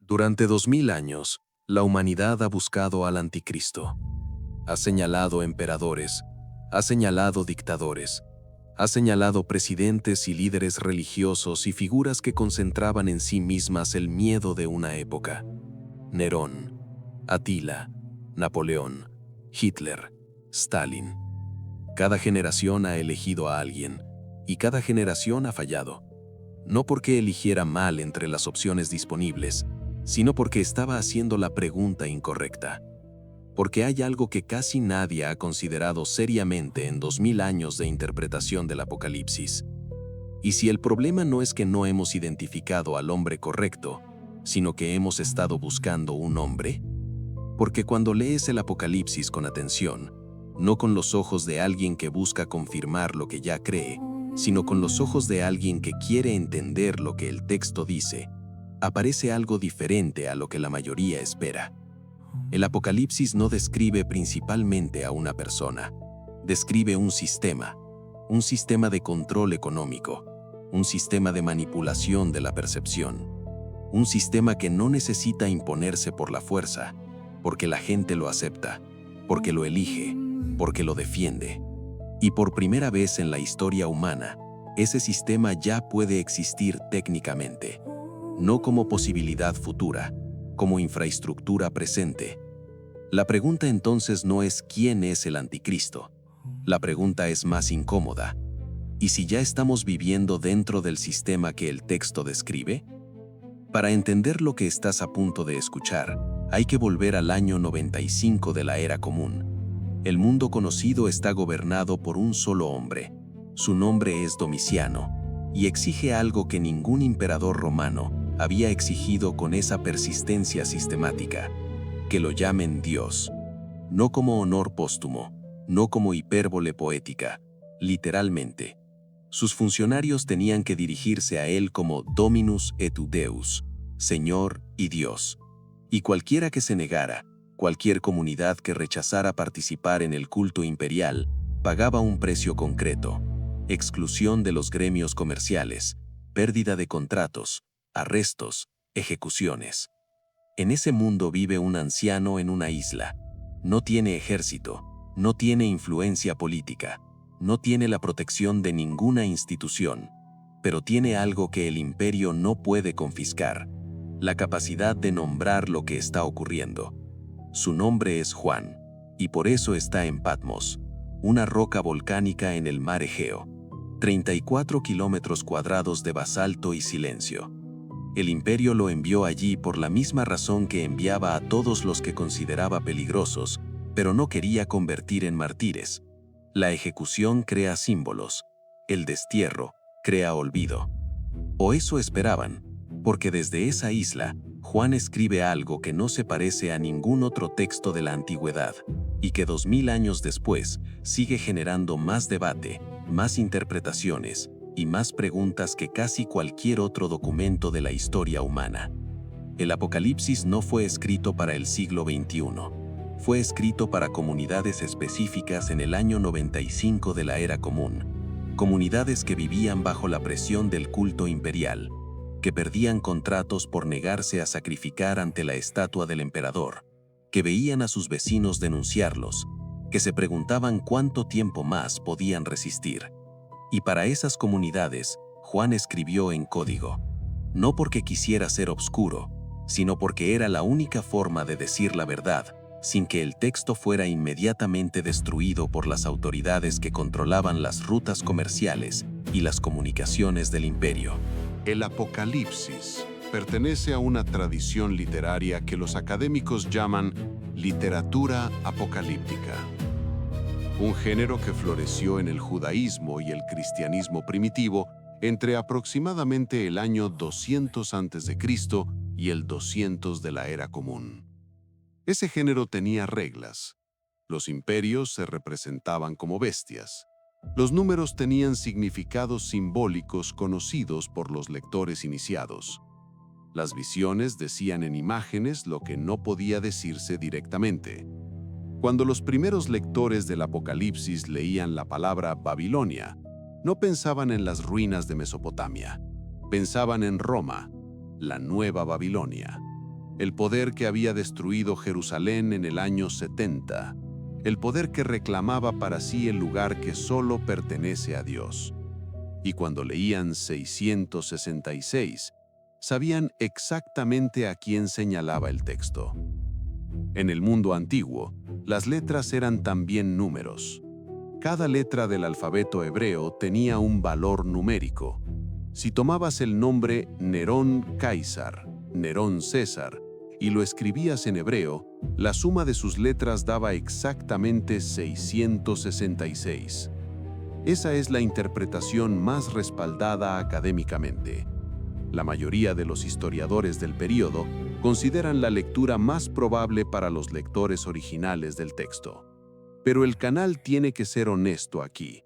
Durante 2000 años, la humanidad ha buscado al anticristo. Ha señalado emperadores, ha señalado dictadores, ha señalado presidentes y líderes religiosos y figuras que concentraban en sí mismas el miedo de una época. Nerón, Atila, Napoleón, Hitler, Stalin. Cada generación ha elegido a alguien, y cada generación ha fallado. No porque eligiera mal entre las opciones disponibles, sino porque estaba haciendo la pregunta incorrecta. Porque hay algo que casi nadie ha considerado seriamente en 2000 años de interpretación del Apocalipsis. Y si el problema no es que no hemos identificado al hombre correcto, sino que hemos estado buscando un hombre, porque cuando lees el Apocalipsis con atención, no con los ojos de alguien que busca confirmar lo que ya cree, sino con los ojos de alguien que quiere entender lo que el texto dice, aparece algo diferente a lo que la mayoría espera. El Apocalipsis no describe principalmente a una persona, describe un sistema de control económico, un sistema de manipulación de la percepción, un sistema que no necesita imponerse por la fuerza, porque la gente lo acepta, porque lo elige, porque lo defiende. Y por primera vez en la historia humana, ese sistema ya puede existir técnicamente, no como posibilidad futura, como infraestructura presente. La pregunta entonces no es ¿quién es el anticristo? La pregunta es más incómoda. ¿Y si ya estamos viviendo dentro del sistema que el texto describe? Para entender lo que estás a punto de escuchar, hay que volver al año 95 de la Era Común. El mundo conocido está gobernado por un solo hombre. Su nombre es Domiciano, y exige algo que ningún emperador romano había exigido con esa persistencia sistemática: que lo llamen Dios. No como honor póstumo, no como hipérbole poética, literalmente. Sus funcionarios tenían que dirigirse a él como Dominus et Deus, Señor y Dios. Y cualquiera que se negara, cualquier comunidad que rechazara participar en el culto imperial, pagaba un precio concreto: exclusión de los gremios comerciales, pérdida de contratos, arrestos, ejecuciones. En ese mundo vive un anciano en una isla. No tiene ejército, no tiene influencia política, no tiene la protección de ninguna institución, pero tiene algo que el imperio no puede confiscar: la capacidad de nombrar lo que está ocurriendo. Su nombre es Juan, y por eso está en Patmos, una roca volcánica en el mar Egeo. 34 kilómetros cuadrados de basalto y silencio. El imperio lo envió allí por la misma razón que enviaba a todos los que consideraba peligrosos, pero no quería convertir en mártires. La ejecución crea símbolos, el destierro crea olvido. O eso esperaban, porque desde esa isla, Juan escribe algo que no se parece a ningún otro texto de la antigüedad, y que 2000 años después sigue generando más debate, más interpretaciones y más preguntas que casi cualquier otro documento de la historia humana. El Apocalipsis no fue escrito para el siglo XXI. Fue escrito para comunidades específicas en el año 95 de la Era Común. Comunidades que vivían bajo la presión del culto imperial, que perdían contratos por negarse a sacrificar ante la estatua del emperador, que veían a sus vecinos denunciarlos, que se preguntaban cuánto tiempo más podían resistir. Y para esas comunidades, Juan escribió en código, no porque quisiera ser obscuro, sino porque era la única forma de decir la verdad, sin que el texto fuera inmediatamente destruido por las autoridades que controlaban las rutas comerciales y las comunicaciones del imperio. El Apocalipsis pertenece a una tradición literaria que los académicos llaman literatura apocalíptica. Un género que floreció en el judaísmo y el cristianismo primitivo entre aproximadamente el año 200 a.C. y el 200 de la Era Común. Ese género tenía reglas. Los imperios se representaban como bestias. Los números tenían significados simbólicos conocidos por los lectores iniciados. Las visiones decían en imágenes lo que no podía decirse directamente. Cuando los primeros lectores del Apocalipsis leían la palabra Babilonia, no pensaban en las ruinas de Mesopotamia. Pensaban en Roma, la nueva Babilonia. el poder que había destruido Jerusalén en el año 70, el poder que reclamaba para sí el lugar que solo pertenece a Dios. Y cuando leían 666, sabían exactamente a quién señalaba el texto. En el mundo antiguo, las letras eran también números. Cada letra del alfabeto hebreo tenía un valor numérico. Si tomabas el nombre Nerón Caesar, Nerón César, y lo escribías en hebreo, la suma de sus letras daba exactamente 666. Esa es la interpretación más respaldada académicamente. La mayoría de los historiadores del período consideran la lectura más probable para los lectores originales del texto. Pero el canal tiene que ser honesto aquí.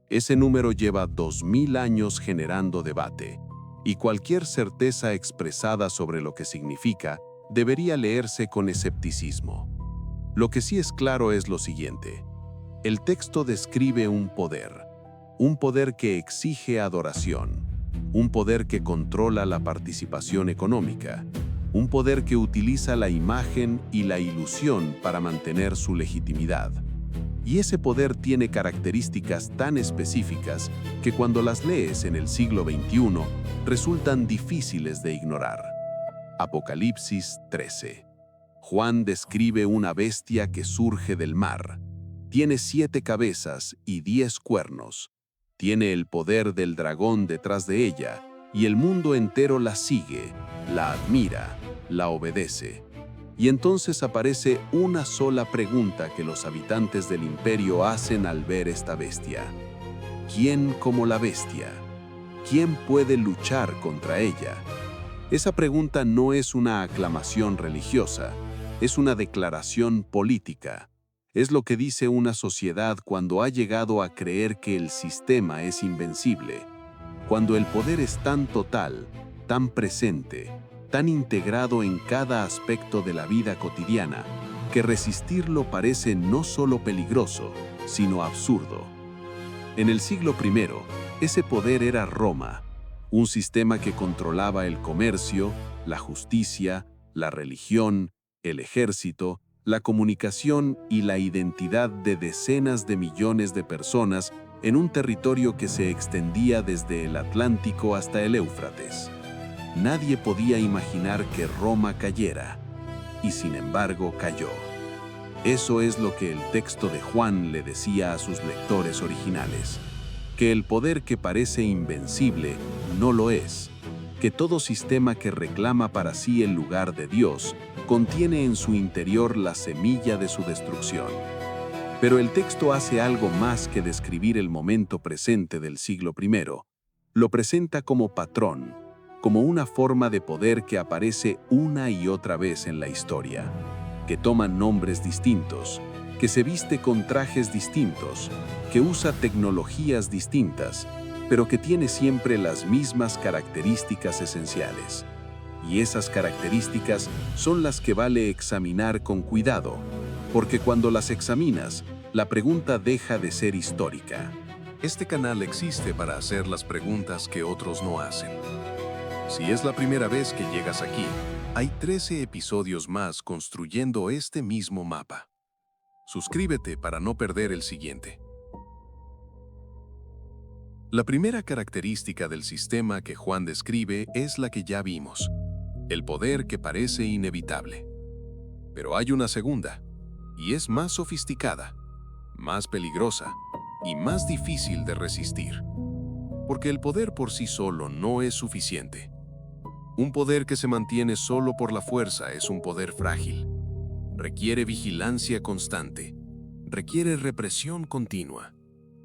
Ese número lleva 2000 años generando debate, y cualquier certeza expresada sobre lo que significa debería leerse con escepticismo. Lo que sí es claro es lo siguiente. El texto describe un poder que exige adoración, un poder que controla la participación económica, un poder que utiliza la imagen y la ilusión para mantener su legitimidad. Y ese poder tiene características tan específicas que cuando las lees en el siglo XXI resultan difíciles de ignorar. Apocalipsis 13. Juan describe una bestia que surge del mar. Tiene 7 cabezas y 10 cuernos. Tiene el poder del dragón detrás de ella, y el mundo entero la sigue, la admira, la obedece. Y entonces aparece una sola pregunta que los habitantes del imperio hacen al ver esta bestia. ¿Quién como la bestia? ¿Quién puede luchar contra ella? Esa pregunta no es una aclamación religiosa, es una declaración política. Es lo que dice una sociedad cuando ha llegado a creer que el sistema es invencible, cuando el poder es tan total, tan presente, tan integrado en cada aspecto de la vida cotidiana, que resistirlo parece no solo peligroso, sino absurdo. En el siglo I, ese poder era Roma, un sistema que controlaba el comercio, la justicia, la religión, el ejército, la comunicación y la identidad de decenas de millones de personas en un territorio que se extendía desde el Atlántico hasta el Éufrates. Nadie podía imaginar que Roma cayera, y sin embargo cayó. Eso es lo que el texto de Juan le decía a sus lectores originales, que el poder que parece invencible no lo es, que todo sistema que reclama para sí el lugar de Dios contiene en su interior la semilla de su destrucción. Pero el texto hace algo más que describir el momento presente del siglo I. Lo presenta como patrón, como una forma de poder que aparece una y otra vez en la historia, que toma nombres distintos, que se viste con trajes distintos, que usa tecnologías distintas, pero que tiene siempre las mismas características esenciales. Y esas características son las que vale examinar con cuidado, porque cuando las examinas, la pregunta deja de ser histórica. Este canal existe para hacer las preguntas que otros no hacen. Si es la primera vez que llegas aquí, hay 13 episodios más construyendo este mismo mapa. Suscríbete para no perder el siguiente. La primera característica del sistema que Juan describe es la que ya vimos, el poder que parece inevitable. Pero hay una segunda, y es más sofisticada, más peligrosa y más difícil de resistir. Porque el poder por sí solo no es suficiente. Un poder que se mantiene solo por la fuerza es un poder frágil. Requiere vigilancia constante, requiere represión continua,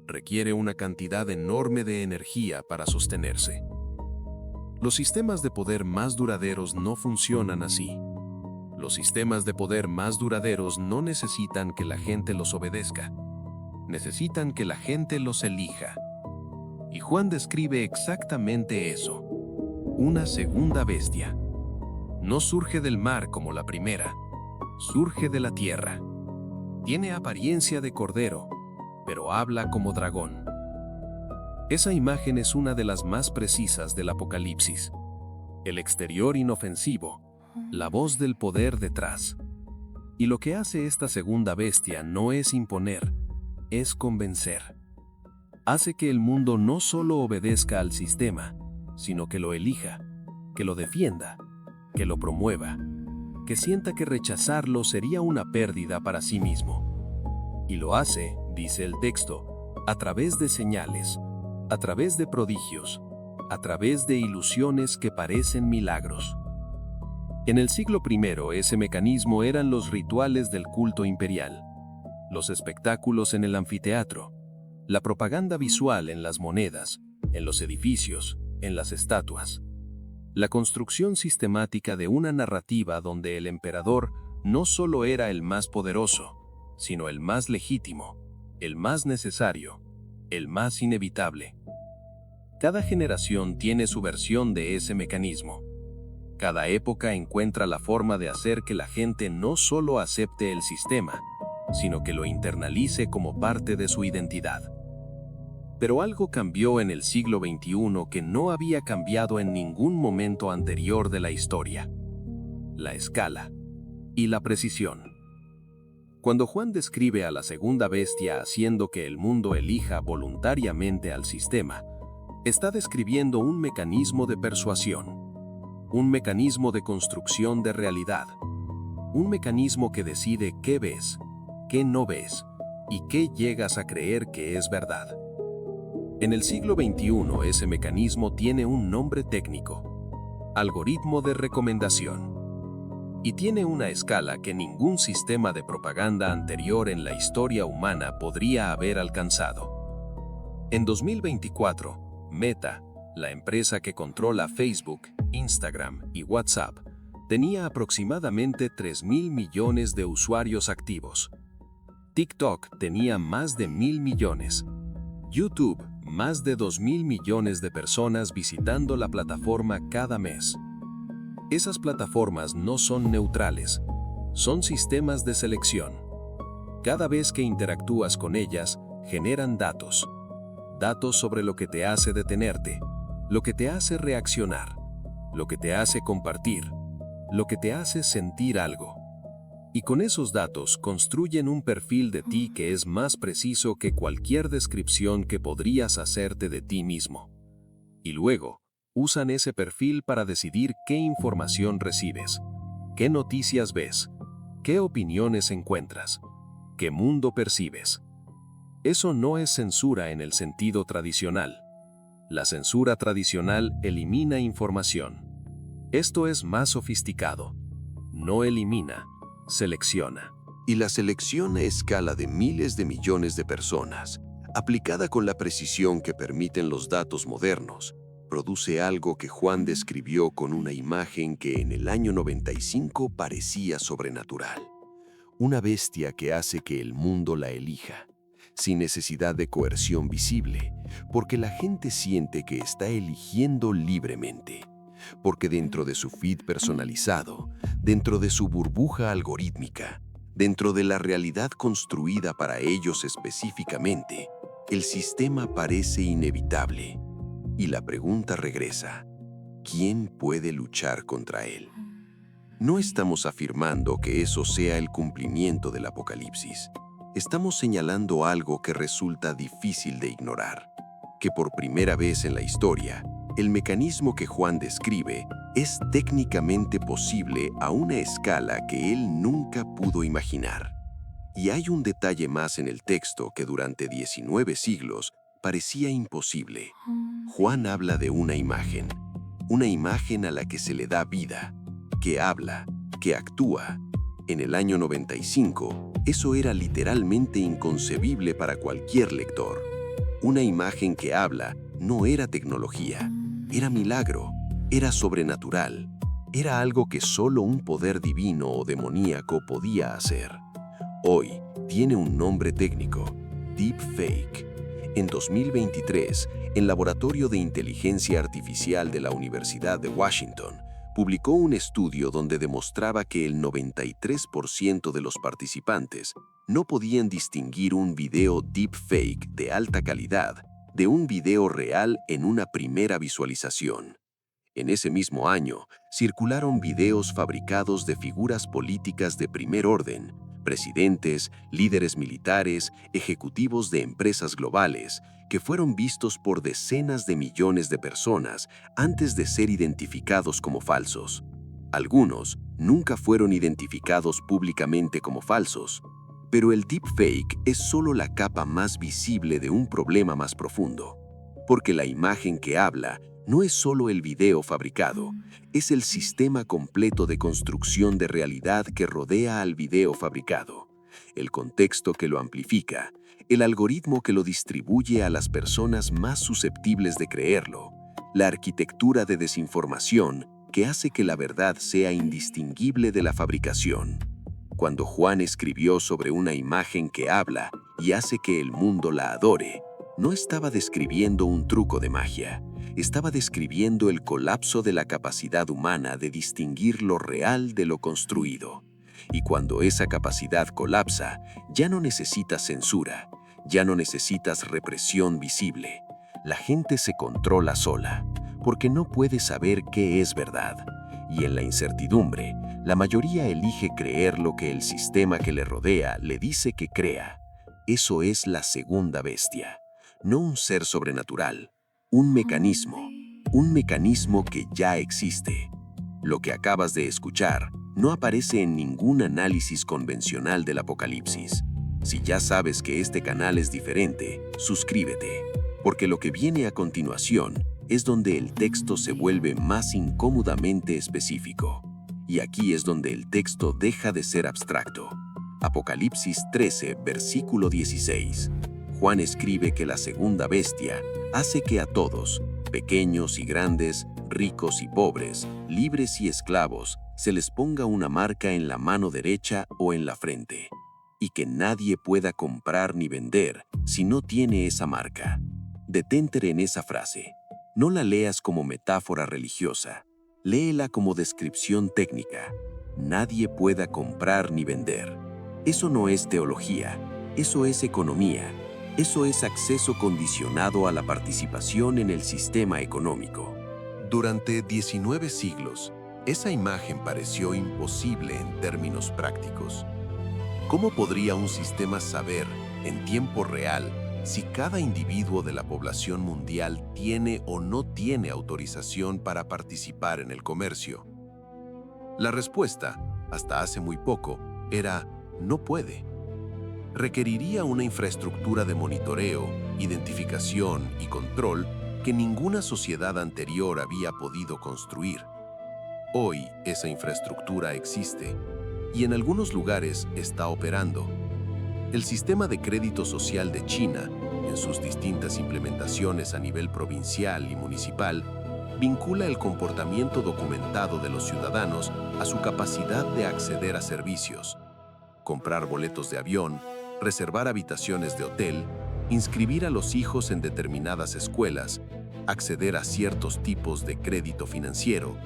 requiere una cantidad enorme de energía para sostenerse. Los sistemas de poder más duraderos no funcionan así. Los sistemas de poder más duraderos no necesitan que la gente los obedezca. Necesitan que la gente los elija. Y Juan describe exactamente eso. Una segunda bestia. No surge del mar como la primera. Surge de la tierra. Tiene apariencia de cordero, pero habla como dragón. Esa imagen es una de las más precisas del Apocalipsis. El exterior inofensivo, la voz del poder detrás. Y lo que hace esta segunda bestia no es imponer, es convencer. Hace que el mundo no solo obedezca al sistema, sino que lo elija, que lo defienda, que lo promueva, que sienta que rechazarlo sería una pérdida para sí mismo. Y lo hace, dice el texto, a través de señales, a través de prodigios, a través de ilusiones que parecen milagros. En el siglo I, ese mecanismo eran los rituales del culto imperial, los espectáculos en el anfiteatro, la propaganda visual en las monedas, en los edificios, en las estatuas. La construcción sistemática de una narrativa donde el emperador no solo era el más poderoso, sino el más legítimo, el más necesario, el más inevitable. Cada generación tiene su versión de ese mecanismo. Cada época encuentra la forma de hacer que la gente no solo acepte el sistema, sino que lo internalice como parte de su identidad. Pero algo cambió en el siglo XXI que no había cambiado en ningún momento anterior de la historia: la escala y la precisión. Cuando Juan describe a la segunda bestia haciendo que el mundo elija voluntariamente al sistema, está describiendo un mecanismo de persuasión, un mecanismo de construcción de realidad, un mecanismo que decide qué ves, qué no ves y qué llegas a creer que es verdad. En el siglo XXI ese mecanismo tiene un nombre técnico: algoritmo de recomendación. Y tiene una escala que ningún sistema de propaganda anterior en la historia humana podría haber alcanzado. En 2024, Meta, la empresa que controla Facebook, Instagram y WhatsApp, tenía aproximadamente 3.000 millones de usuarios activos. TikTok tenía más de 1.000 millones. YouTube, más de 2.000 millones de personas visitando la plataforma cada mes. Esas plataformas no son neutrales, son sistemas de selección. Cada vez que interactúas con ellas, generan datos. Datos sobre lo que te hace detenerte, lo que te hace reaccionar, lo que te hace compartir, lo que te hace sentir algo. Y con esos datos construyen un perfil de ti que es más preciso que cualquier descripción que podrías hacerte de ti mismo. Y luego, usan ese perfil para decidir qué información recibes, qué noticias ves, qué opiniones encuentras, qué mundo percibes. Eso no es censura en el sentido tradicional. La censura tradicional elimina información. Esto es más sofisticado. No elimina, selecciona. Y la selección a escala de miles de millones de personas, aplicada con la precisión que permiten los datos modernos, produce algo que Juan describió con una imagen que en el año 95 parecía sobrenatural. Una bestia que hace que el mundo la elija, sin necesidad de coerción visible, porque la gente siente que está eligiendo libremente. Porque dentro de su feed personalizado, dentro de su burbuja algorítmica, dentro de la realidad construida para ellos específicamente, el sistema parece inevitable. Y la pregunta regresa: ¿quién puede luchar contra él? No estamos afirmando que eso sea el cumplimiento del Apocalipsis. Estamos señalando algo que resulta difícil de ignorar, que por primera vez en la historia, el mecanismo que Juan describe es técnicamente posible a una escala que él nunca pudo imaginar. Y hay un detalle más en el texto que durante 19 siglos parecía imposible. Juan habla de una imagen a la que se le da vida, que habla, que actúa. En el año 95, eso era literalmente inconcebible para cualquier lector. Una imagen que habla no era tecnología, era milagro, era sobrenatural, era algo que solo un poder divino o demoníaco podía hacer. Hoy tiene un nombre técnico: deepfake. En 2023, el Laboratorio de Inteligencia Artificial de la Universidad de Washington publicó un estudio donde demostraba que el 93% de los participantes no podían distinguir un video deepfake de alta calidad de un video real en una primera visualización. En ese mismo año, circularon videos fabricados de figuras políticas de primer orden, presidentes, líderes militares, ejecutivos de empresas globales, que fueron vistos por decenas de millones de personas antes de ser identificados como falsos. Algunos nunca fueron identificados públicamente como falsos, pero el deepfake es solo la capa más visible de un problema más profundo, porque la imagen que habla no es solo el video fabricado, es el sistema completo de construcción de realidad que rodea al video fabricado, el contexto que lo amplifica, el algoritmo que lo distribuye a las personas más susceptibles de creerlo, la arquitectura de desinformación que hace que la verdad sea indistinguible de la fabricación. Cuando Juan escribió sobre una imagen que habla y hace que el mundo la adore, no estaba describiendo un truco de magia, estaba describiendo el colapso de la capacidad humana de distinguir lo real de lo construido. Y cuando esa capacidad colapsa, ya no necesitas censura, ya no necesitas represión visible. La gente se controla sola, porque no puede saber qué es verdad. Y en la incertidumbre, la mayoría elige creer lo que el sistema que le rodea le dice que crea. Eso es la segunda bestia, no un ser sobrenatural, un mecanismo que ya existe. Lo que acabas de escuchar no aparece en ningún análisis convencional del apocalipsis. Si ya sabes que este canal es diferente, suscríbete, porque lo que viene a continuación es donde el texto se vuelve más incómodamente específico. Y aquí es donde el texto deja de ser abstracto. Apocalipsis 13, versículo 16. Juan escribe que la segunda bestia hace que a todos, pequeños y grandes, ricos y pobres, libres y esclavos, se les ponga una marca en la mano derecha o en la frente, y que nadie pueda comprar ni vender si no tiene esa marca. Detente en esa frase. No la leas como metáfora religiosa, léela como descripción técnica. Nadie pueda comprar ni vender. Eso no es teología, eso es economía. Eso es acceso condicionado a la participación en el sistema económico. Durante 19 siglos, esa imagen pareció imposible en términos prácticos. ¿Cómo podría un sistema saber, en tiempo real, si cada individuo de la población mundial tiene o no tiene autorización para participar en el comercio? La respuesta, hasta hace muy poco, era no puede. Requeriría una infraestructura de monitoreo, identificación y control que ninguna sociedad anterior había podido construir. Hoy esa infraestructura existe y en algunos lugares está operando. El sistema de crédito social de China, en sus distintas implementaciones a nivel provincial y municipal, vincula el comportamiento documentado de los ciudadanos a su capacidad de acceder a servicios, comprar boletos de avión, reservar habitaciones de hotel, inscribir a los hijos en determinadas escuelas, acceder a ciertos tipos de crédito financiero.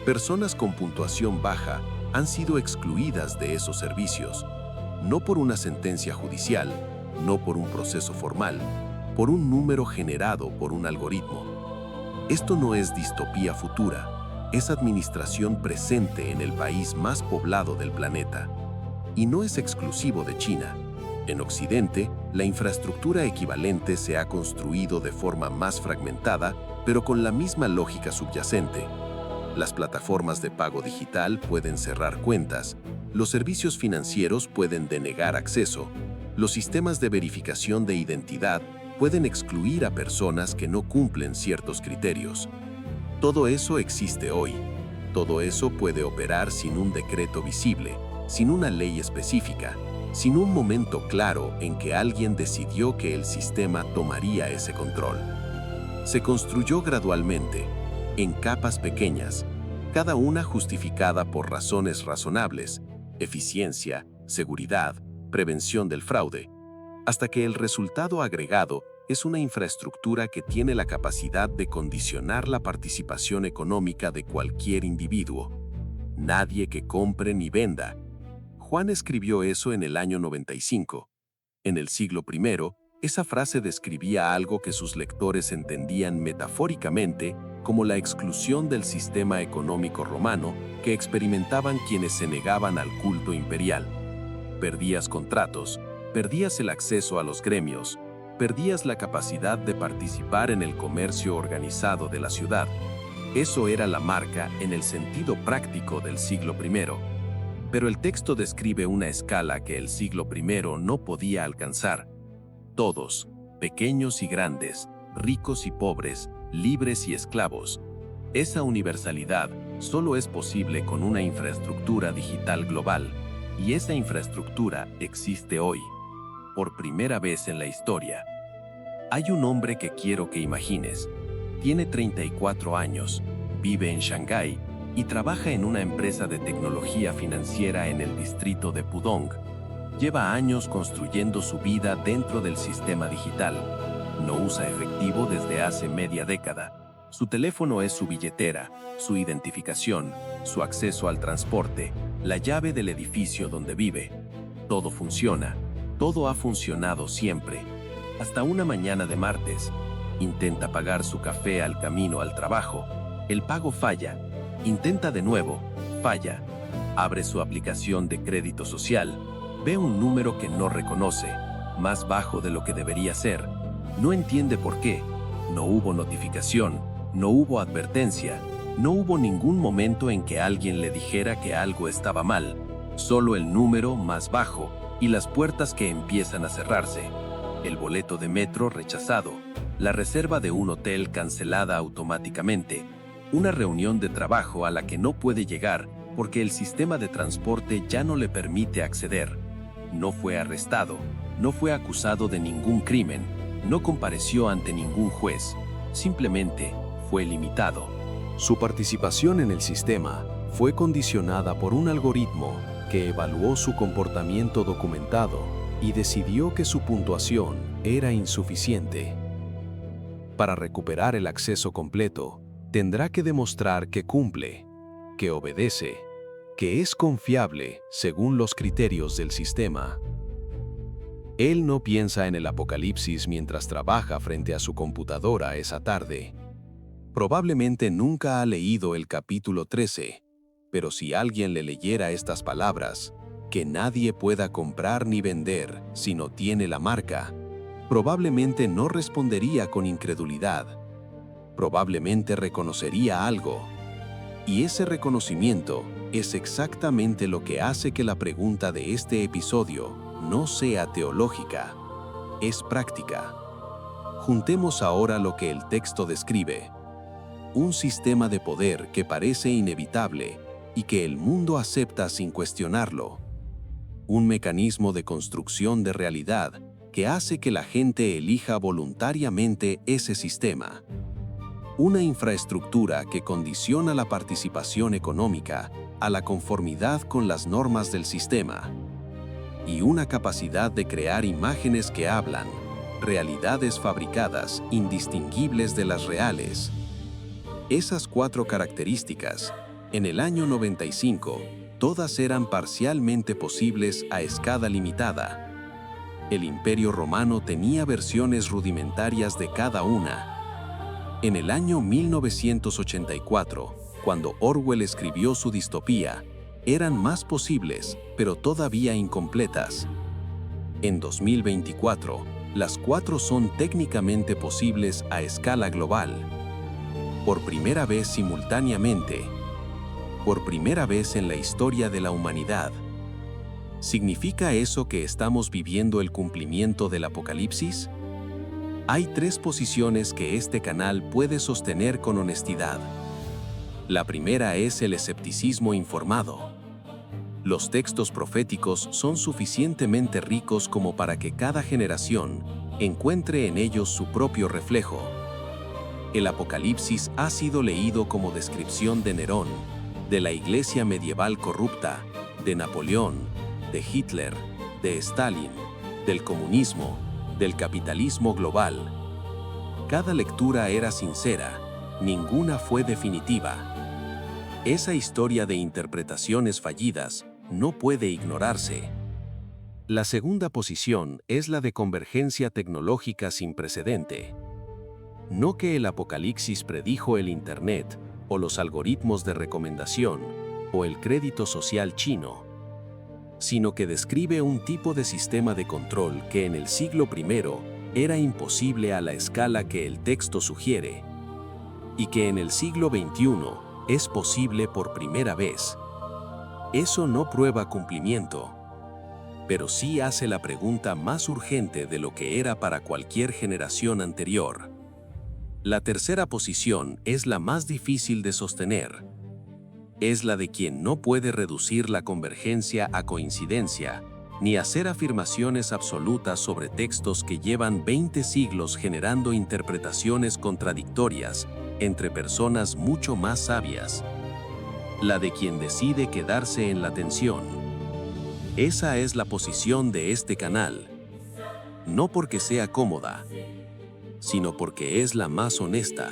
Personas con puntuación baja han sido excluidas de esos servicios, no por una sentencia judicial, no por un proceso formal, por un número generado por un algoritmo. Esto no es distopía futura, es administración presente en el país más poblado del planeta. Y no es exclusivo de China. En Occidente, la infraestructura equivalente se ha construido de forma más fragmentada, pero con la misma lógica subyacente. Las plataformas de pago digital pueden cerrar cuentas, los servicios financieros pueden denegar acceso, los sistemas de verificación de identidad pueden excluir a personas que no cumplen ciertos criterios. Todo eso existe hoy. Todo eso puede operar sin un decreto visible, sin una ley específica, sin un momento claro en que alguien decidió que el sistema tomaría ese control. Se construyó gradualmente, en capas pequeñas, cada una justificada por razones razonables, eficiencia, seguridad, prevención del fraude, hasta que el resultado agregado es una infraestructura que tiene la capacidad de condicionar la participación económica de cualquier individuo. Nadie que compre ni venda. Juan escribió eso en el año 95. En el siglo I, esa frase describía algo que sus lectores entendían metafóricamente como la exclusión del sistema económico romano que experimentaban quienes se negaban al culto imperial. Perdías contratos, perdías el acceso a los gremios, perdías la capacidad de participar en el comercio organizado de la ciudad. Eso era la marca en el sentido práctico del siglo I. Pero el texto describe una escala que el siglo I no podía alcanzar. Todos, pequeños y grandes, ricos y pobres, libres y esclavos. Esa universalidad solo es posible con una infraestructura digital global, y esa infraestructura existe hoy, por primera vez en la historia. Hay un hombre que quiero que imagines. Tiene 34 años, vive en Shanghái y trabaja en una empresa de tecnología financiera en el distrito de Pudong. Lleva años construyendo su vida dentro del sistema digital. No usa efectivo desde hace media década. Su teléfono es su billetera, su identificación, su acceso al transporte, la llave del edificio donde vive. Todo funciona, todo ha funcionado siempre. Hasta una mañana de martes, intenta pagar su café al camino al trabajo. El pago falla. Intenta de nuevo, falla. Abre su aplicación de crédito social. Ve un número que no reconoce, más bajo de lo que debería ser. No entiende por qué. No hubo notificación, no hubo advertencia, no hubo ningún momento en que alguien le dijera que algo estaba mal. Solo el número más bajo y las puertas que empiezan a cerrarse. El boleto de metro rechazado. La reserva de un hotel cancelada automáticamente. Una reunión de trabajo a la que no puede llegar porque el sistema de transporte ya no le permite acceder. No fue arrestado, no fue acusado de ningún crimen, no compareció ante ningún juez, simplemente fue limitado. Su participación en el sistema fue condicionada por un algoritmo que evaluó su comportamiento documentado y decidió que su puntuación era insuficiente. Para recuperar el acceso completo, tendrá que demostrar que cumple, que obedece, que es confiable según los criterios del sistema. Él no piensa en el apocalipsis mientras trabaja frente a su computadora esa tarde. Probablemente nunca ha leído el capítulo 13, pero si alguien le leyera estas palabras, que nadie pueda comprar ni vender si no tiene la marca, probablemente no respondería con incredulidad. Probablemente reconocería algo. Y ese reconocimiento es exactamente lo que hace que la pregunta de este episodio no sea teológica, es práctica. Juntemos ahora lo que el texto describe. Un sistema de poder que parece inevitable y que el mundo acepta sin cuestionarlo. Un mecanismo de construcción de realidad que hace que la gente elija voluntariamente ese sistema. Una infraestructura que condiciona la participación económica a la conformidad con las normas del sistema. Y una capacidad de crear imágenes que hablan, realidades fabricadas indistinguibles de las reales. Esas 4 características, en el año 95, todas eran parcialmente posibles a escala limitada. El Imperio Romano tenía versiones rudimentarias de cada una. En el año 1984, cuando Orwell escribió su distopía, eran más posibles, pero todavía incompletas. En 2024, las 4 son técnicamente posibles a escala global. Por primera vez simultáneamente. Por primera vez en la historia de la humanidad. ¿Significa eso que estamos viviendo el cumplimiento del apocalipsis? Hay 3 posiciones que este canal puede sostener con honestidad. La primera es el escepticismo informado. Los textos proféticos son suficientemente ricos como para que cada generación encuentre en ellos su propio reflejo. El Apocalipsis ha sido leído como descripción de Nerón, de la iglesia medieval corrupta, de Napoleón, de Hitler, de Stalin, del comunismo, del capitalismo global. Cada lectura era sincera, ninguna fue definitiva. Esa historia de interpretaciones fallidas no puede ignorarse. La segunda posición es la de convergencia tecnológica sin precedente. No que el Apocalipsis predijo el Internet, o los algoritmos de recomendación, o el crédito social chino, sino que describe un tipo de sistema de control que en el siglo I era imposible a la escala que el texto sugiere, y que en el siglo XXI es posible por primera vez. Eso no prueba cumplimiento, pero sí hace la pregunta más urgente de lo que era para cualquier generación anterior. La tercera posición es la más difícil de sostener. Es la de quien no puede reducir la convergencia a coincidencia, ni hacer afirmaciones absolutas sobre textos que llevan 20 siglos generando interpretaciones contradictorias entre personas mucho más sabias. La de quien decide quedarse en la tensión. Esa es la posición de este canal. No porque sea cómoda, sino porque es la más honesta.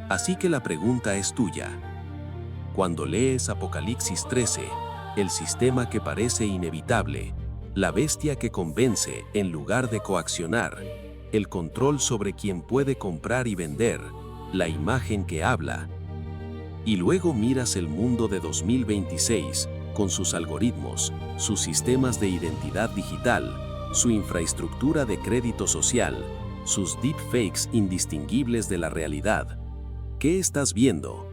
Así que la pregunta es tuya. Cuando lees Apocalipsis 13, el sistema que parece inevitable, la bestia que convence en lugar de coaccionar, el control sobre quien puede comprar y vender, la imagen que habla, y luego miras el mundo de 2026 con sus algoritmos, sus sistemas de identidad digital, su infraestructura de crédito social, sus deepfakes indistinguibles de la realidad. ¿Qué estás viendo?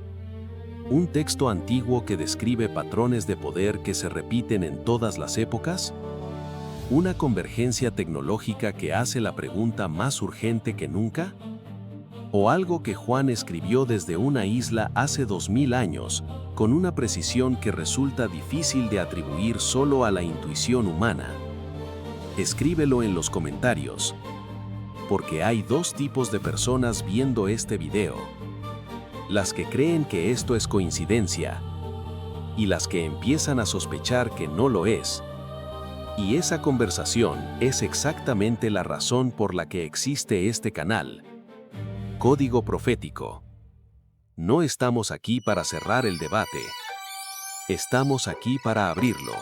¿Un texto antiguo que describe patrones de poder que se repiten en todas las épocas? ¿Una convergencia tecnológica que hace la pregunta más urgente que nunca? ¿O algo que Juan escribió desde una isla hace 2000 años, con una precisión que resulta difícil de atribuir solo a la intuición humana? Escríbelo en los comentarios, porque hay dos tipos de personas viendo este video. Las que creen que esto es coincidencia, y las que empiezan a sospechar que no lo es. Y esa conversación es exactamente la razón por la que existe este canal. Código Profético. No estamos aquí para cerrar el debate. Estamos aquí para abrirlo.